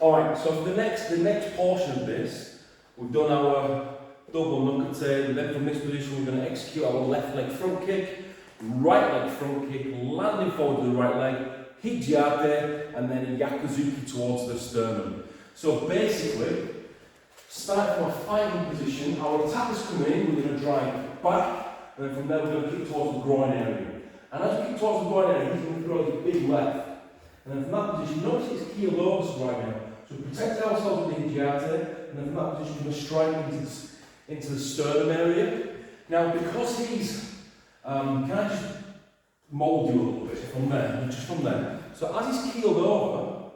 Alright, so for the next portion of this, we've done our double knuckle, and then from this position we're going to execute our left leg front kick, right leg front kick, landing forward to the right leg, hijiate, and then a yakuzuki towards the sternum. So basically, starting from a fighting position, our attackers come in, we're going to drive back, and then from there we're going to kick towards the groin area. And as we kick towards the groin area, he's going to throw his big left. And then from that position, notice it's keeled over right now. So we protect ourselves with the hijiate, and then from that position we're going to strike into the sternum area. Now because he's, can I just mould you a little bit from there, just from there. So as he's keeled over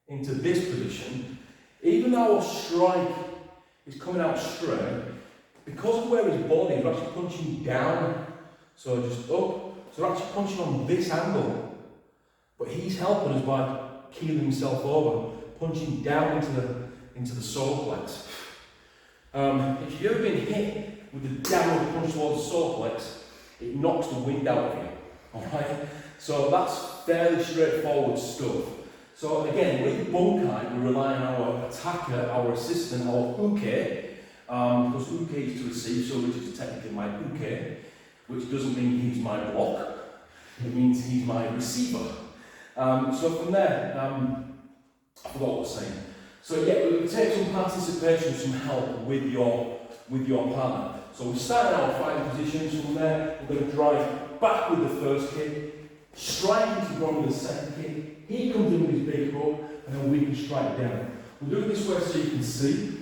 into this position, even though our strike is coming out straight, because of where his body is, we're actually punching down, so just up, so we're actually punching on this angle, but he's helping us by keeling himself over, punching down into the solar plex. If you've ever been hit with a downward punch towards the solar plex, it knocks the wind out of you, alright? So that's fairly straightforward stuff. So again, with bunkai, we rely on our attacker, our assistant, our uke, because uke is to receive, so which is technically my uke, which doesn't mean he's my block, it means he's my receiver. So from there, I forgot what I was saying. So yeah, we'll take some participation, some help with your partner. So we start in our fighting positions, from there we're going to drive back with the first kick, strike into the ground with the second kick, he comes in with his big hook, and then we can strike down. We'll do it this way so you can see.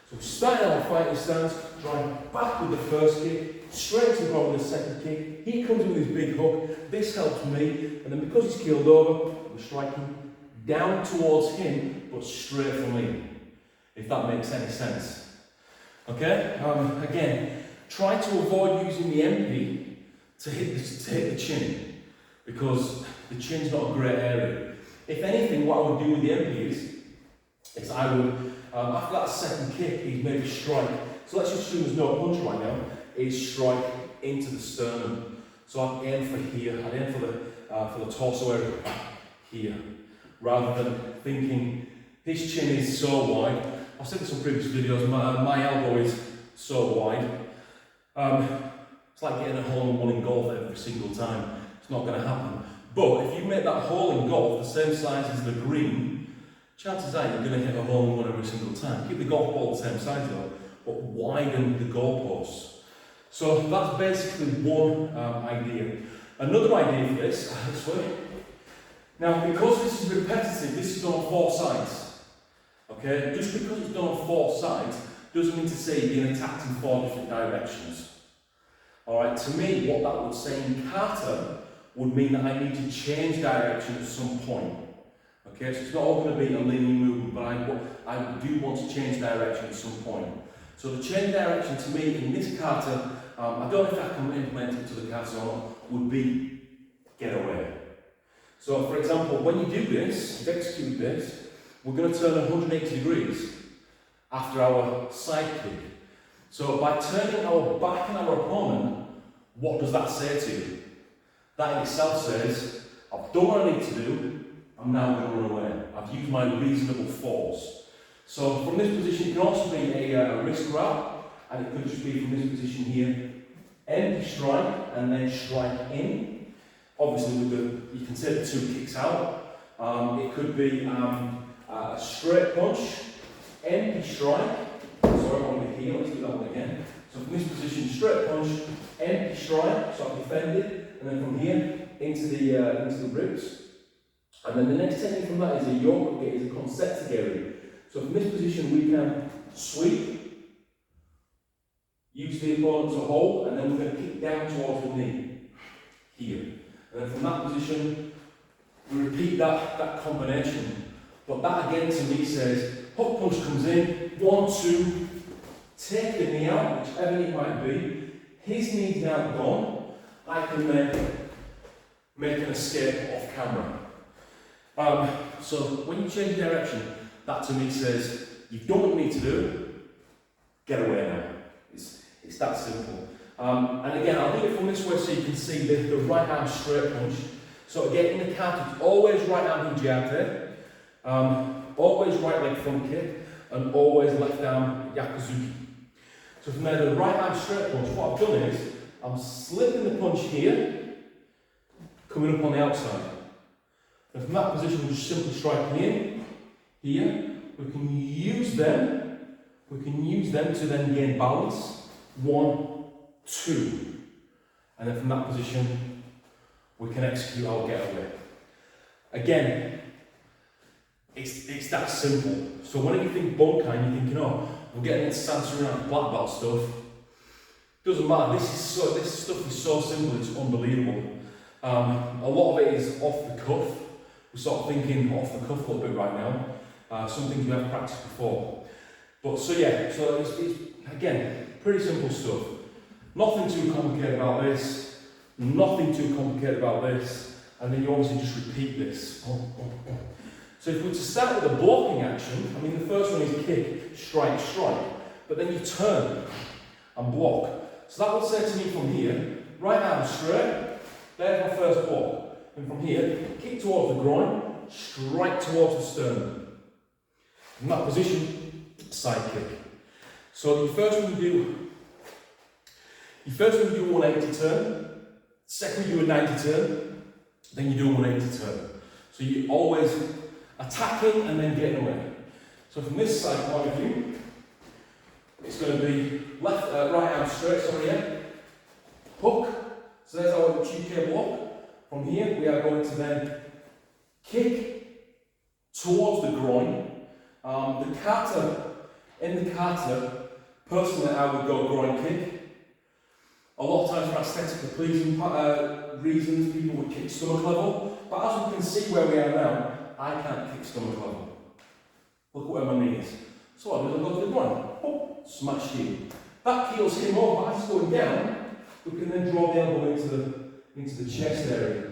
So we start in our fighting stance, drive back with the first kick, straight to the ground with the second kick, he comes in with his big hook, this helps me, and then because he's keeled over, we're striking down towards him, but straight for me, if that makes any sense. Okay? Again, try to avoid using the MP to hit the chin, because the chin's not a great area. If anything, what I would do with the MP is I would, after that second kick, he's maybe strike. So let's just assume there's no punch right now, is strike into the sternum. So I'd aim for here, I'd aim for the torso area here, rather than thinking his chin is so wide. I've said this in previous videos, my elbow is so wide. It's like getting a hole in one in golf every single time. It's not going to happen. But if you make that hole in golf the same size as the green, chances are you're going to hit a hole in one every single time. Keep the golf ball the same size though, but widen the goalposts. So that's basically one idea. Another idea for this way. Now, because this is repetitive, this is done on 4 sides. Okay, just because it's done on 4 sides doesn't mean to say you're being attacked in 4 different directions. Alright, to me, what that would say in kata would mean that I need to change direction at some point. Okay, so it's not all going to be a linear movement, but I do want to change direction at some point. So the change direction to me in this kata, I don't know if I can implement it to the kata or not, would be get away. So for example, when you do this, execute this, we're going to turn 180 degrees after our side kick. So by turning our back on our opponent, what does that say to you? That in itself says, I've done what I need to do, I'm now going to run away. I've used my reasonable force. So from this position, it can also be a wrist grab, and it could just be from this position here, empty strike, and then strike in. Obviously, you can take the 2 kicks out. It could be a straight punch, empty strike. Sorry, on the heel, let's do that one again. So from this position, straight punch, empty strike, so I've defended, and then from here into the ribs. And then the next technique from that is a yoke, it is a consecutive. So from this position, we can sweep, use the opponent to hold, and then we're going to kick down towards the knee here. And then from that position, we repeat that combination. But that again to me says, hook punch comes in, 1, 2, take the knee out, whichever knee might be. His knee's now gone. I can make an escape off camera. So when you change direction, that to me says, you've done what you need to do, get away now. It's that simple. And again, I'll do it from this way so you can see the right arm straight punch. So again, in the kata, it's always right arm hijiate. Always right leg front kick and always left arm yakuzuki. So from there, the right arm straight punch, what I've done is I'm slipping the punch here, coming up on the outside. And from that position, we're just simply striking in, here. We can use them to then gain balance. 1, 2. And then from that position, we can execute our getaway. Again, it's that simple. So when you think bunkai, you're thinking, oh, we're getting into Sanseru and black belt stuff. Doesn't matter. This stuff is so simple. It's unbelievable. A lot of it is off the cuff. We're sort of thinking off the cuff a little bit right now. Some things we have practiced before. But so yeah, so it's again pretty simple stuff. Nothing too complicated about this. Nothing too complicated about this. And then you obviously just repeat this. So if we were to start with a blocking action, I mean the first one is kick, strike, strike. But then you turn and block. So that would say to me from here, right arm straight, there's my first block. And from here, kick towards the groin, strike towards the sternum. In that position, side kick. So you first want to do 180 turn, second you do a 90 turn, then you do a 180 turn. So you always attacking and then getting away. So from this side point of view, it's going to be right arm straight, hook. So there's our 2K block. From here, we are going to then kick towards the groin. In the kata, personally I would go groin kick. A lot of times for aesthetically pleasing reasons, people would kick stomach level. But as we can see where we are now, I can't kick stomach level. Look at where my knee is. So I do, I go to the groin, smash heel. That heels him over, as it's going down, we can then draw the elbow into the chest area.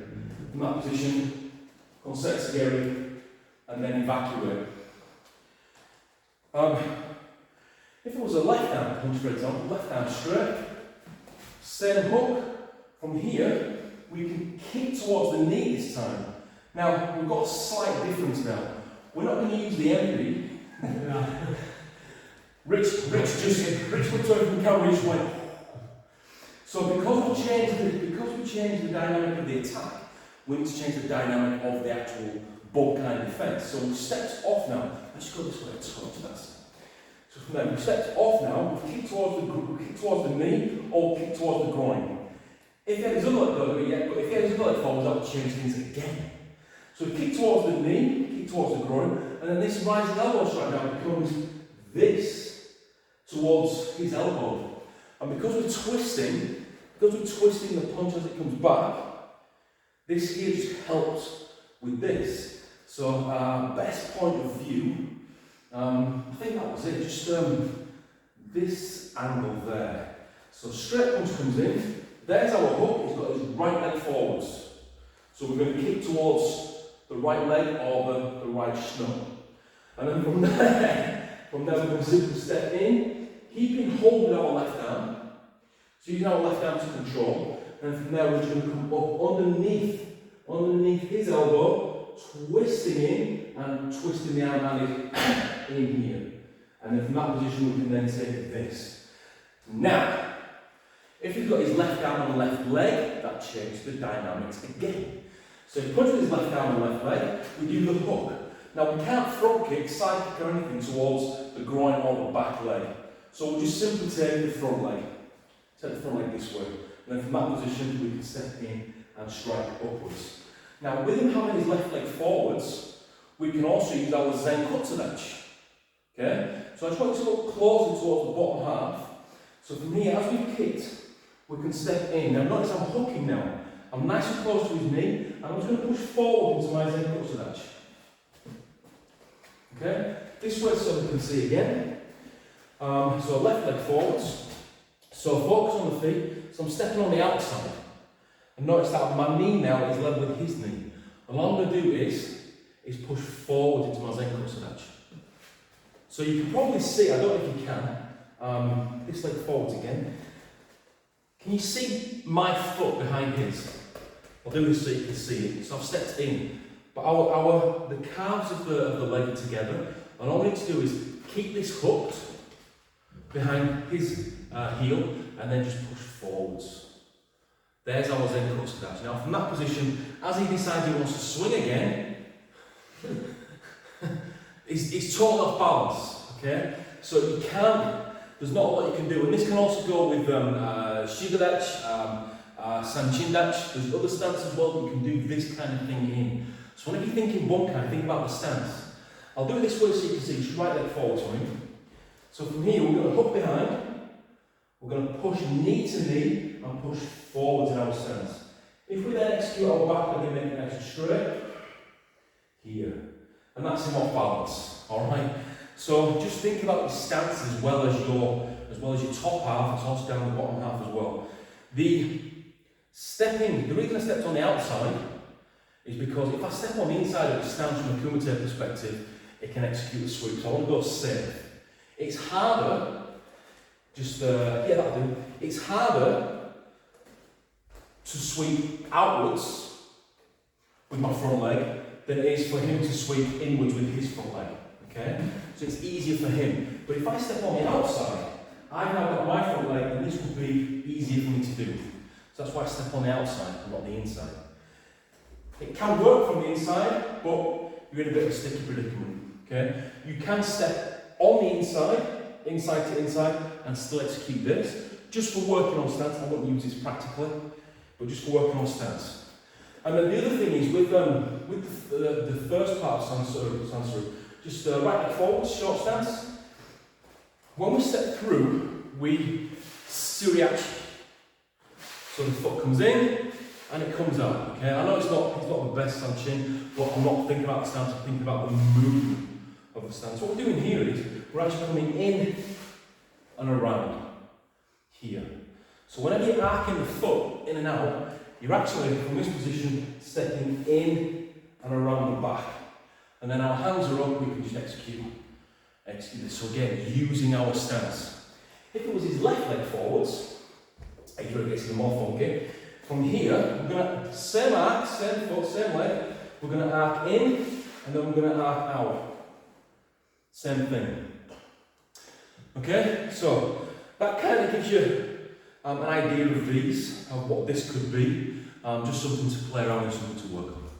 In that position, konsetsugeri, and then evacuate. If it was a left arm punch, for example, left arm straight, same hook, from here, we can kick towards the knee this time. Now, we've got a slight difference now. We're not going to use the empty. Rich looked over from the camera, Rich went. So because we changed the dynamic of the attack, we need to change the dynamic of the actual bunkai defense. So we stepped off now. Let's go this way, touch that. So from there, we stepped off now, we kick towards the knee, or kick towards the groin. If there is a leg go yet, but if there is a leg forward, that will change things again. So we kick towards the knee, kick towards the groin, and then this rising elbow strike now becomes this towards his elbow. And because we're twisting the punch as it comes back, this here just helps with this. So best point of view, I think that was it, just this angle there. So straight punch comes in, there's our hook, he's got his right leg forwards. So we're going to kick towards the right leg or the right schnur. And then from there we're going to simply step in, keeping hold with our left arm. So using our left arm to control, and from there we're just going to come up underneath his elbow, twisting in and twisting the arm in here. And then from that position we can then take this. Now, if he's got his left arm on the left leg, that changes the dynamics again. So if he punches his left arm on the left leg, we do the hook. Now we can't front kick, side kick or anything towards the groin or the back leg. So we'll just simply take the front leg. Take the front leg this way. And then from that position we can step in and strike upwards. Now with him having his left leg forwards, we can also use our Zen kata. Okay? So I just want you to look closer towards the bottom half. So from here, as we've kicked, we can step in. Now notice I'm hooking now. I'm nice and close to his knee, and I'm just going to push forward into my Zen kata. Okay? This way so we can see again. So left leg forwards. So focus on the feet. So I'm stepping on the outside. And notice that my knee now is level with his knee. And all I'm going to do is push forward into my Zen kata. So you can probably see, I don't know if you can, this leg forwards again. Can you see my foot behind his? I'll do this so you can see it. So I've stepped in. But the calves of the leg are together, and all we need to do is keep this hooked behind his heel, and then just push forwards. There's our Zen cut scratch. Now from that position, as he decides he wants to swing again, he's totally off balance, okay? So you can't, there's not a lot you can do. And this can also go with Shigadachi, Sanchindach. There's other stances as well that you can do this kind of thing in. So whenever you're thinking bunkai, think about the stance. I'll do it this way so you can see, just right leg forward to him. So from here, we're going to hook behind, we're going to push knee to knee, and push forwards in our stance. If we then execute our back leg and make it nice and straight, here. And that's him off balance, alright? So just think about your stance as well as your top half, it's also down the bottom half as well. The reason I stepped on the outside is because if I step on the inside of the stance from a kumite perspective, it can execute the sweep. So I want to go safe. It's harder, that'll do. It's harder to sweep outwards with my front leg than it is for him to sweep inwards with his front leg. Okay? So it's easier for him. But if I step on the outside, I've now got my front leg, and this will be easier for me to do. So that's why I step on the outside and not the inside. It can work from the inside, but you're in a bit of a sticky predicament. Okay? You can step on the inside to inside, and still execute this. Just for working on stance, I won't use this practically, but just for working on stance. And then the other thing is with the first part of Sanseru, just right leg forward, short stance. When we step through, we suriachi. So the foot comes in and it comes out. Okay, I know it's not the best sanchin, but I'm not thinking about the stance, I'm thinking about the movement of the stance. What we're doing here is we're actually coming in and around here. So whenever you're arcing the foot in and out, you're actually, from this position, stepping in and around the back. And then our hands are up, we can just execute this. So again, using our stance. If it was his left leg forwards, it gets even more funky. From here, we're going to, same arc, same foot, same leg, we're going to arc in, and then we're going to arc out. Same thing. Okay, so that kind of gives you an idea of these, of what this could be. Just something to play around with, something to work on.